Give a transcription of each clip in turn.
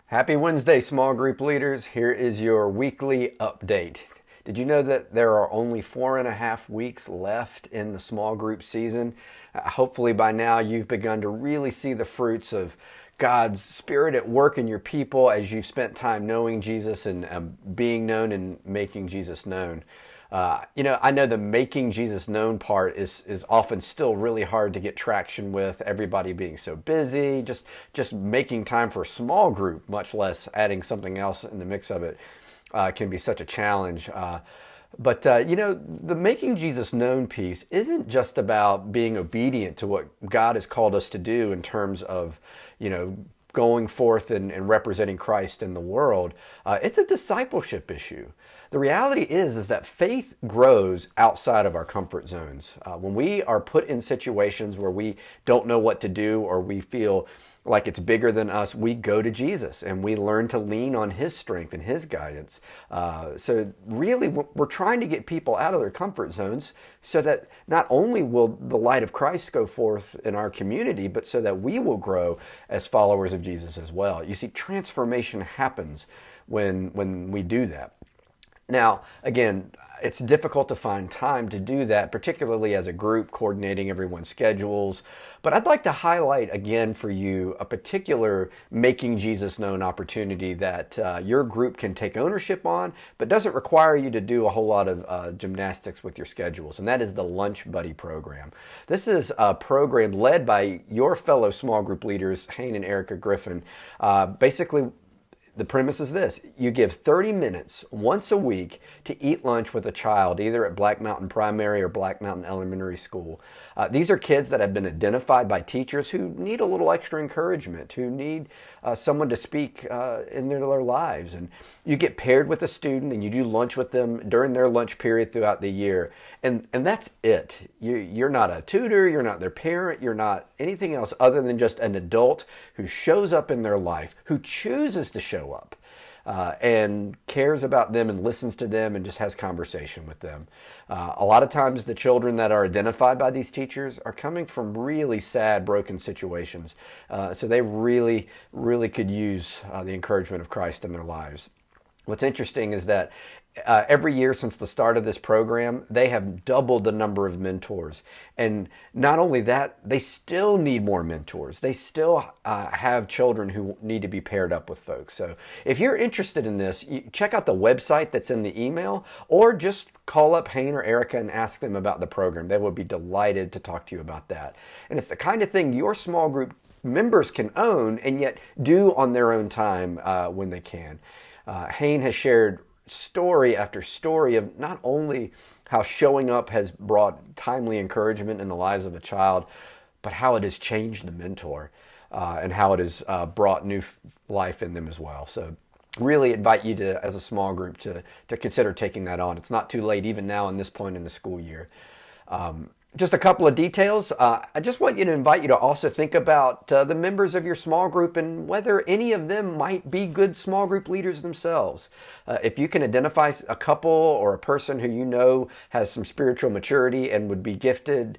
Happy Wednesday, small group leaders. Here is your weekly update. Did you know that there are only 4.5 weeks left in the small group season? Hopefully by now you've begun to really see the fruits of God's Spirit at work in your people as you've spent time knowing Jesus and being known and making Jesus known. I know the making Jesus known part is often still really hard to get traction with, everybody being so busy, just making time for a small group, much less adding something else in the mix of it, can be such a challenge. But the making Jesus known piece isn't just about being obedient to what God has called us to do in terms of, going forth and representing Christ in the world. It's a discipleship issue. The reality is that faith grows outside of our comfort zones. When we are put in situations where we don't know what to do or we feel like it's bigger than us, we go to Jesus and we learn to lean on His strength and His guidance. So really, we're trying to get people out of their comfort zones so that not only will the light of Christ go forth in our community, but so that we will grow as followers of Jesus as well. You see, transformation happens when we do that. Now, again, it's difficult to find time to do that, particularly as a group, coordinating everyone's schedules. But I'd like to highlight again for you a particular making Jesus known opportunity that your group can take ownership on, but doesn't require you to do a whole lot of gymnastics with your schedules, and that is the Lunch Buddy program. This is a program led by your fellow small group leaders, Hayne and Erica Griffin. Basically, the premise is this: you give 30 minutes once a week to eat lunch with a child, either at Black Mountain Primary or Black Mountain Elementary School. These are kids that have been identified by teachers who need a little extra encouragement, who need someone to speak into their lives. And you get paired with a student and you do lunch with them during their lunch period throughout the year. And that's it. You're not a tutor, you're not their parent, you're not anything else other than just an adult who shows up in their life, who chooses to show up and cares about them and listens to them and just has conversation with them. A lot of times the children that are identified by these teachers are coming from really sad, broken situations. So they really, really could use the encouragement of Christ in their lives. What's interesting is that every year since the start of this program, they have doubled the number of mentors. And not only that, they still need more mentors. They still have children who need to be paired up with folks. So if you're interested in this, check out the website that's in the email, or just call up Hayne or Erica and ask them about the program. They would be delighted to talk to you about that. And it's the kind of thing your small group members can own and yet do on their own time when they can. Hayne has shared story after story of not only how showing up has brought timely encouragement in the lives of a child, but how it has changed the mentor and how it has brought new life in them as well. So really invite you to, as a small group, to consider taking that on. It's not too late even now in this point in the school year. Just a couple of details. I just want you to invite you to also think about the members of your small group and whether any of them might be good small group leaders themselves. If you can identify a couple or a person who you know has some spiritual maturity and would be gifted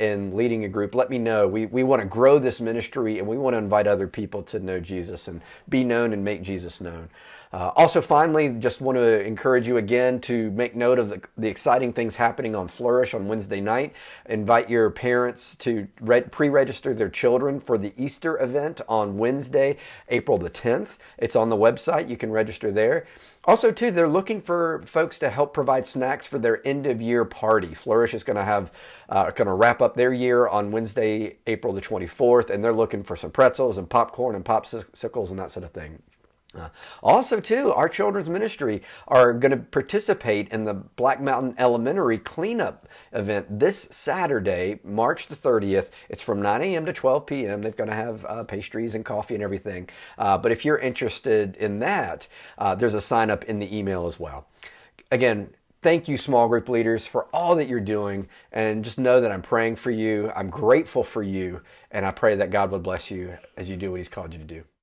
in leading a group, let me know. We want to grow this ministry and we want to invite other people to know Jesus and be known and make Jesus known. Also, finally, just want to encourage you again to make note of the exciting things happening on Flourish on Wednesday night. Invite your parents to pre-register their children for the Easter event on Wednesday, April the 10th. It's on the website. You can register there. Also, too, they're looking for folks to help provide snacks for their end-of-year party. Flourish is going to wrap up their year on Wednesday, April the 24th, and they're looking for some pretzels and popcorn and popsicles and that sort of thing. Also, too, our children's ministry are going to participate in the Black Mountain Elementary cleanup event this Saturday, March the 30th. It's from 9 a.m. to 12 p.m. They're going to have pastries and coffee and everything. But if you're interested in that, there's a sign up in the email as well. Again, thank you, small group leaders, for all that you're doing. And just know that I'm praying for you. I'm grateful for you. And I pray that God would bless you as you do what He's called you to do.